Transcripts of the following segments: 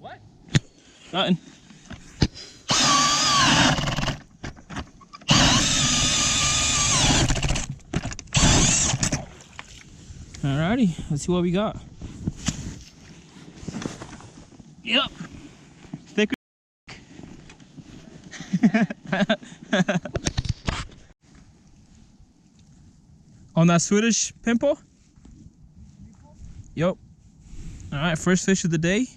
What? Nothing. Alrighty, let's see what we got. Yep. Thicker. On that Swedish pimple? Yep. Alright, first fish of the day.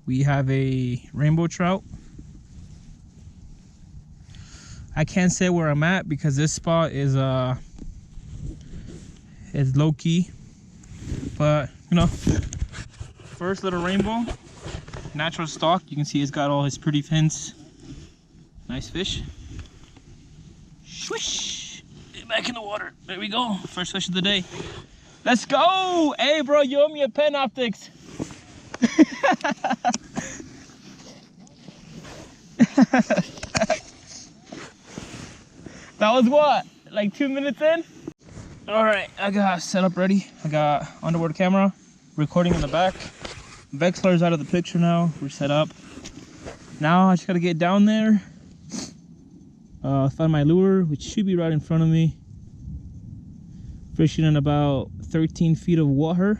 We have a rainbow trout. I can't say where I'm at because this spot is low key. But you know, first little rainbow, natural stock. You can see it's got all his pretty fins. Nice fish. Swish! Get back in the water. There we go. First fish of the day. Let's go! Hey, bro, you owe me a pen optics. That was what? Like 2 minutes in? All right, I got setup ready. I got underwater camera, recording in the back. Vexlar's out of the picture now. We're set up. Now I just gotta get down there. Find my lure, which should be right in front of me. Fishing in about 13 feet of water.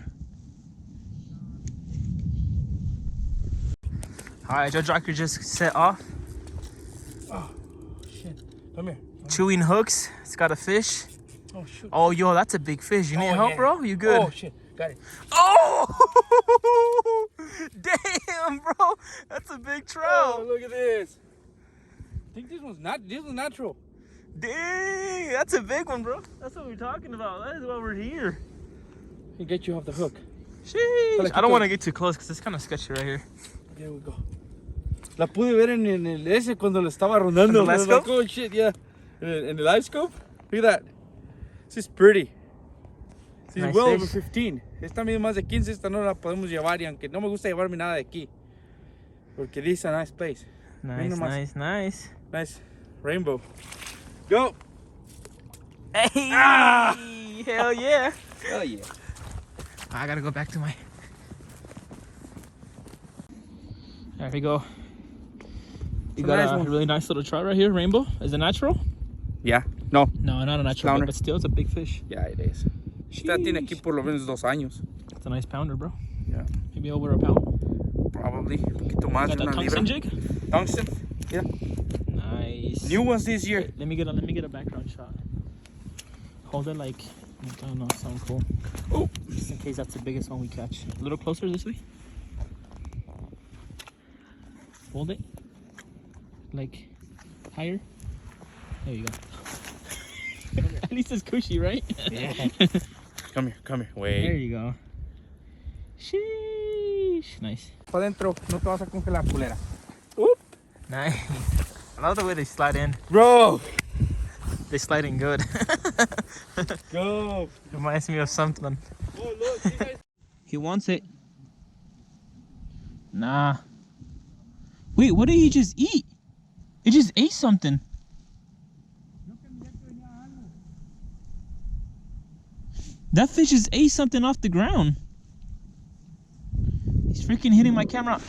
All right, Judge Rocker just set off. Oh, shit. Come here. Chewing hooks. It's got a fish. Oh, shoot. Oh, yo, that's a big fish. You need help, bro? You good? Oh, shit. Got it. Oh! Damn, bro. That's a big trout. Oh, look at this. I think this one's natural. Dang, that's a big one, bro. That's what we're talking about. That is why we're here. Can get you off the hook. Sheesh. I don't want to get too close because it's kind of sketchy right here. There we go. La pude ver en el ese cuando le estaba rondando. live scope? Oh shit, yeah. In the live scope. Look at that. This is pretty. This is Nice well fish. over 15. Esta mide más de 15. Esta no la podemos llevar. Y aunque no me gusta llevarme nada de aquí. Porque this is a nice place. Nice, nice, nice. Nice rainbow. Go. Hey! Ah! Hell yeah. Hell yeah. I gotta go back to my... There we go. You got nice a one. really nice little trout right here, rainbow. Is it natural? Yeah. No. No, not a natural, but still it's a big fish. Yeah, it is. Esta tiene aquí por lo menos 2 años. It's a nice pounder, bro. Yeah. Maybe over a pound. Probably. Un poquito más Got de that una tungsten libra. jig? Tungsten. Yeah. Nice. New ones this year. Let me get a background shot. Hold it like, I don't know, sound cool. Oh, Just in case that's the biggest one we catch. A little closer this way. Hold it. Like higher. There you go. At least it's cushy, right? yeah. Come here. Wait. There you go. Sheesh. Nice. Para adentro, no te vas a congelar, culera. Oop. Nice. I love the way they slide in. Bro. They slide in good. Go. Reminds me of something. Oh, look. See, guys. He wants it. Nah. Wait, what did he just eat? It just ate something. That fish just ate something off the ground. He's freaking hitting my camera.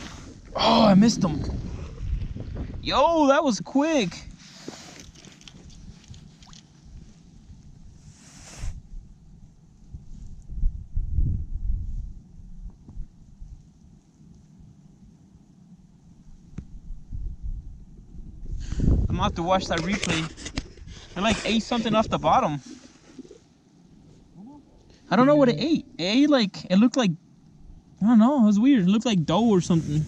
Oh, I missed him. Yo, that was quick. I'm gonna have to watch that replay. It like ate something off the bottom. I don't know what it ate. It ate like, it looked like, I don't know, it was weird. It looked like dough or something.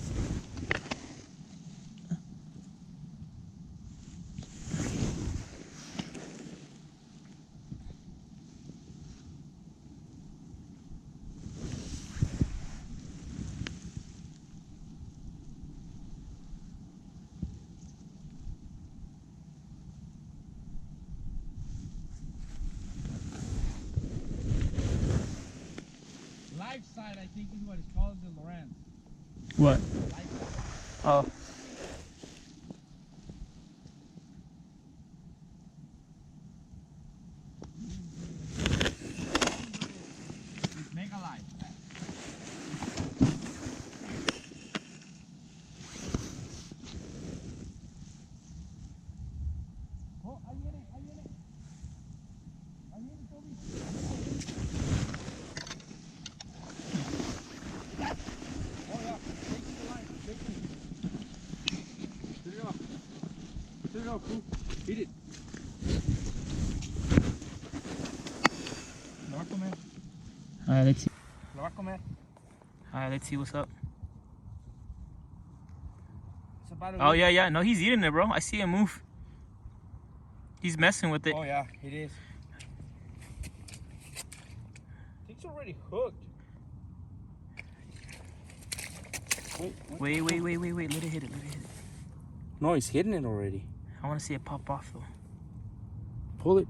Life side, I think, is what it's called in Lorenz. What? Life side. Oh. Mega life. out, cool. Beat it. Lo va a comer. Alright, let's see. Lo va a comer. Alright, let's see what's up. It's about Oh, yeah. No, he's eating it, bro. I see him move. He's messing with it. Oh, yeah, it is. It's already hooked. Wait. Let it hit it. No, he's hitting it already. I want to see it pop off, though. Pull it.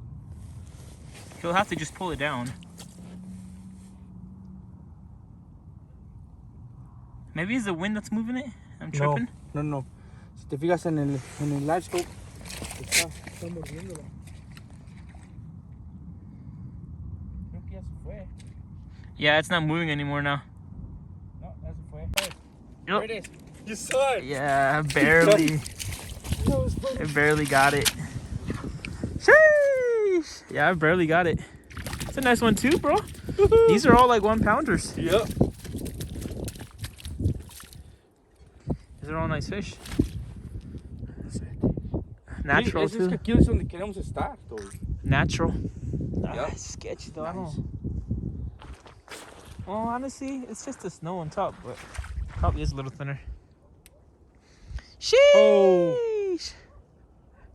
He'll have to just pull it down. Maybe it's the wind that's moving it. I'm tripping. No. Si te fijas en el live scope, está moviéndolo. Creo que ya se fue. Yeah, it's not moving anymore now. No, ya se fue. Yep. There it is. You saw it. Yeah, barely. I barely got it. Sheesh. Yeah, I barely got it. It's a nice one too, bro. These are all like 1 pounders. Yep. These are all nice fish. Natural Es que too. aquí es donde queremos estar, though. Natural. Yep. It's sketchy though. I Nice. don't. Well, honestly, it's just the snow on top, but probably is a little thinner. Sheesh. Oh.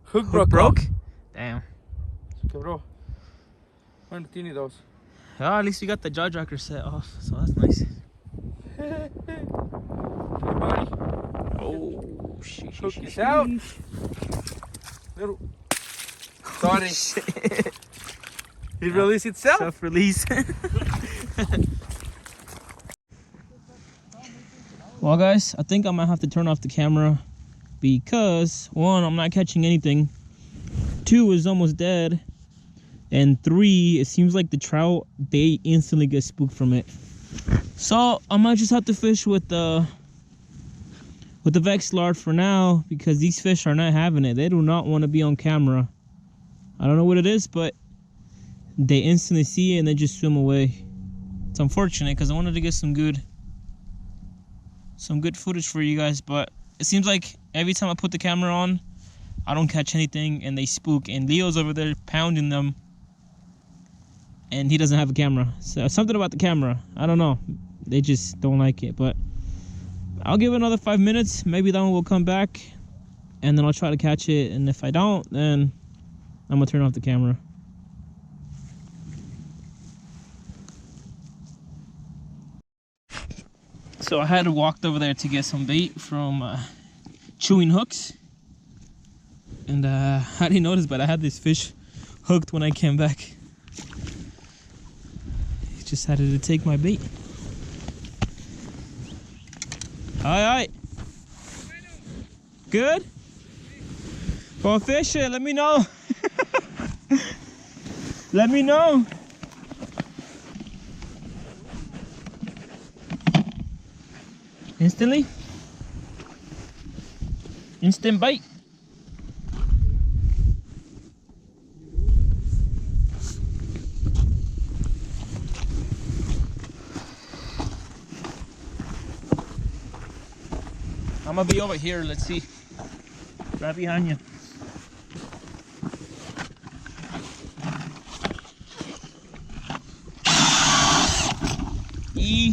Hook Broke? Damn. Se quebró. Bueno, tiene dos. Oh, at least we got the jaw jacker set off, so that's nice. Hey, buddy. Oh, Hook is out. Little. Sorry. It released itself. Self-release. Well, guys, I think I might have to turn off the camera because 1, I'm not catching anything. 2, is almost dead. And 3, it seems like the trout, they instantly get spooked from it. So I might just have to fish with the Vexilar for now because these fish are not having it. They do not want to be on camera. I don't know what it is, but they instantly see it and they just swim away. It's unfortunate because I wanted to get some good footage for you guys, but it seems like every time I put the camera on, I don't catch anything and they spook, and Leo's over there pounding them and he doesn't have a camera. So something about the camera, I don't know, they just don't like it. But I'll give it another 5 minutes, maybe that one will come back and then I'll try to catch it, and if I don't, then I'm gonna turn off the camera. So I had walked over there to get some bait from Chewing Hooks, and I didn't notice, but I had this fish hooked when I came back. He just decided to take my bait. Hi. Good? Go fishing, let me know. Let me know. Instantly? Instant bite. I'm gonna be over here, let's see. Right behind you.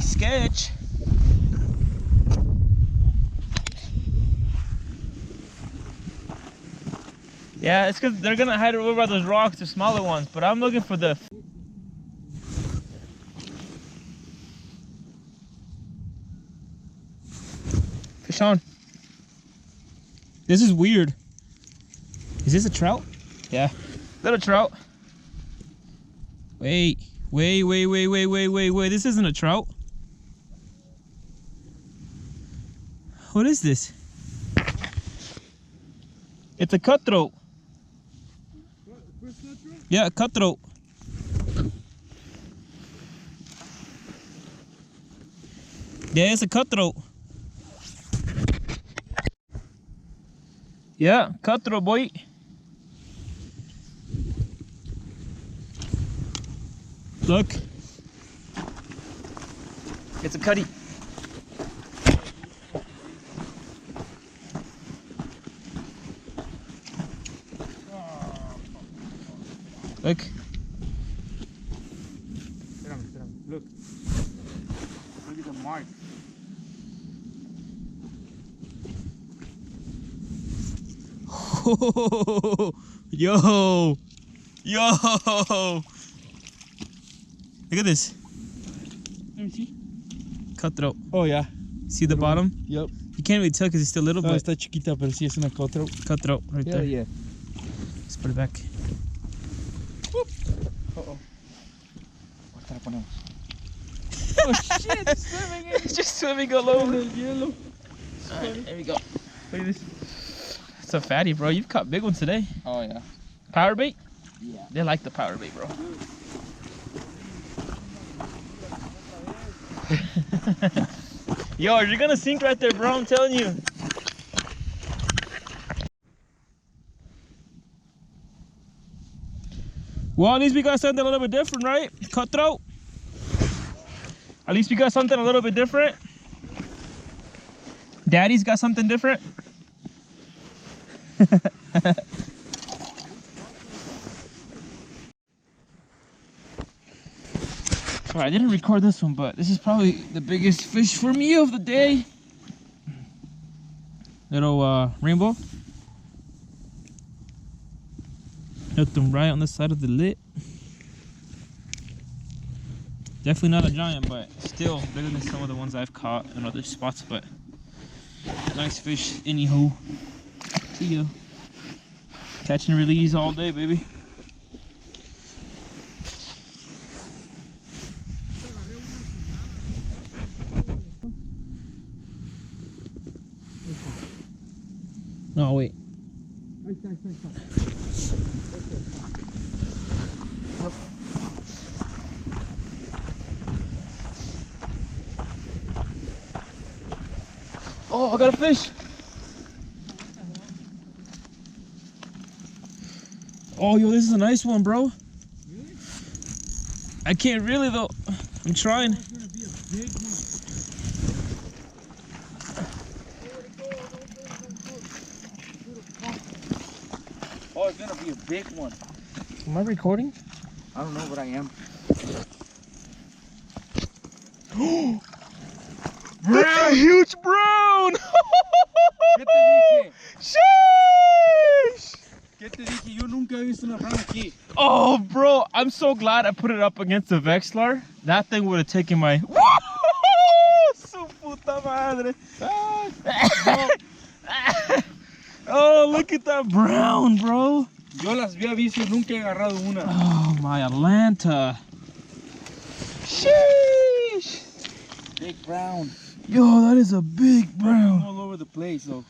Sketch. Yeah, it's because they're gonna hide over by those rocks, the smaller ones, but I'm looking for the... Fish on. This is weird. Is this a trout? Yeah. Little trout. Wait. This isn't a trout. What is this? It's a cutthroat. Yeah, a cutthroat. Yeah, it's a cutthroat. Yeah, cutthroat, boy. Look. It's a cutty. Look. Look. Look at the mark. Oh, yo. Yo. Look at this. Let me see. Cutthroat. Oh, yeah. See the bottom? Yep. You can't really tell because it's still little, No, but está chiquita, pero sí es una cutthroat. cutthroat right there. Yeah. Let's put it back. Whoop. Uh-oh. Ahorita la ponemos. Oh, shit. It's swimming in. It's just swimming all over. el hielo. Alright, there we go. Look at this. It's a fatty, bro. You've caught big ones today. Oh, yeah. Power bait? Yeah. They like the power bait, bro. Yo, you're gonna sink right there, bro. I'm telling you. Well, at least we got something a little bit different, right? Cutthroat. At least we got something a little bit different. Daddy's got something different. Alright, I didn't record this one, but this is probably the biggest fish for me of the day. Little rainbow. Hooked them right on the side of the lid. Definitely not a giant, but still bigger than some of the ones I've caught in other spots. But nice fish, anywho. See ya. Catch and release all day, baby. No, wait. Oh, I got a fish. Oh, yo, this is a nice one, bro. Really? I can't really, though. I'm trying. It's gonna be a big one. Oh, it's gonna be a big one. Am I recording? I don't know, but I am. That's a huge brown! ¿Qué te dije? Sheesh! ¿Qué te dije? Yo nunca he visto una rana aquí. Oh, bro, I'm so glad I put it up against the Vexlar. That thing would have taken my... Su puta madre! Oh, look at that brown, bro! Yo las había visto y nunca he agarrado una. Oh, my Atlanta. Sheesh! Big brown. Yo, that is a big brown. All over the place, though.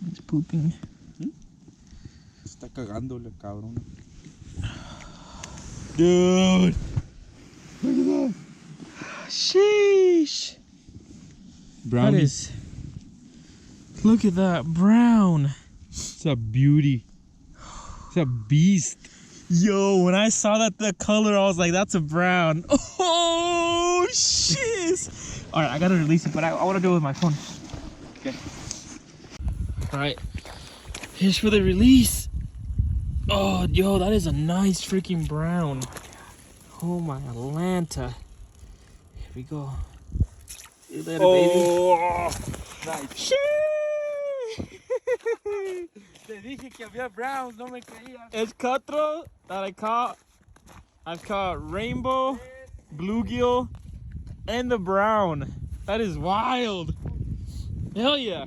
It's pooping. Está cagándole, cabrón. Dude. Look at that. Sheesh. Brown. That is... Look at that brown. It's a beauty. It's a beast. Yo, when I saw that the color, I was like, that's a brown. Oh, shit. All right, I gotta release it, but I want to do it with my phone. Okay. All right, here's for the release. Oh, yo, that is a nice freaking brown. Oh, my Atlanta. Here we go. See you later, Oh, baby. nice. Te dije que había browns, no me creías. It's cutthroat that I caught. I've caught rainbow, bluegill, and the brown. That is wild. Hell yeah.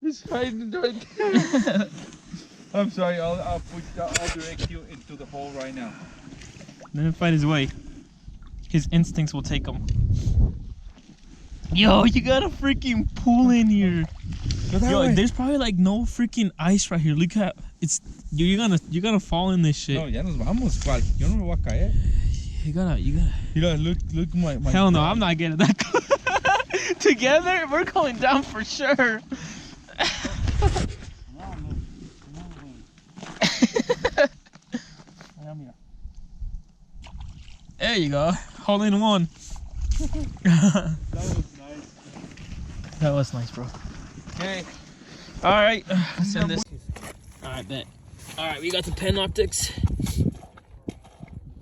He's hiding right there. I'm sorry, I'll direct you into the hole right now. Let him find his way. His instincts will take him. Yo, you got a freaking pool in here. Yo, there's probably like no freaking ice right here. Look at it's. You're gonna fall in this shit. No, ya nos vamos, ¿cuál? Yo no me voy a caer. You gotta. Look my Hell no, I'm not getting that close. Together, we're going down for sure. There you go. Hole in one. That was nice. That was nice, bro. Okay. All right, let's send this. All right, bet. All right, we got the pen optics.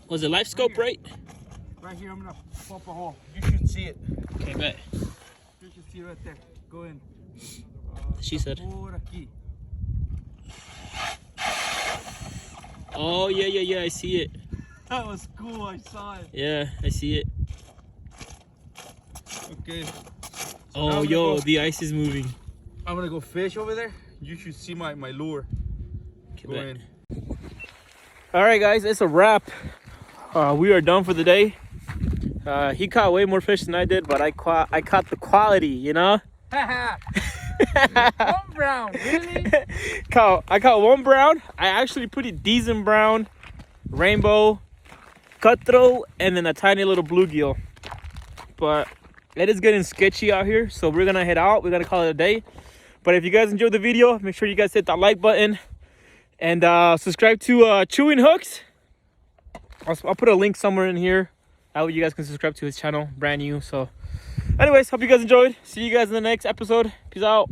Was it live scope, right? Right here, I'm gonna pump a hole. You should see it. Okay, bet. You should see it right there. Go in. She said. Por aquí. Oh, yeah, I see it. That was cool, I saw it. Yeah, I see it. Okay. So Oh, yo, the ice is moving. I'm gonna go fish over there. You should see my lure. Okay, Go bet. in. All right, guys, it's a wrap. We are done for the day. He caught way more fish than I did, but I caught the quality, you know? One brown, really? I caught one brown. I actually put it decent brown, rainbow, cutthroat, and then a tiny little bluegill. But it is getting sketchy out here, so we're gonna head out. We're gonna call it a day. But if you guys enjoyed the video, make sure you guys hit that like button and subscribe to Chewing Hooks. I'll put a link somewhere in here. That way you guys can subscribe to his channel, brand new. So anyways, hope you guys enjoyed. See you guys in the next episode. Peace out.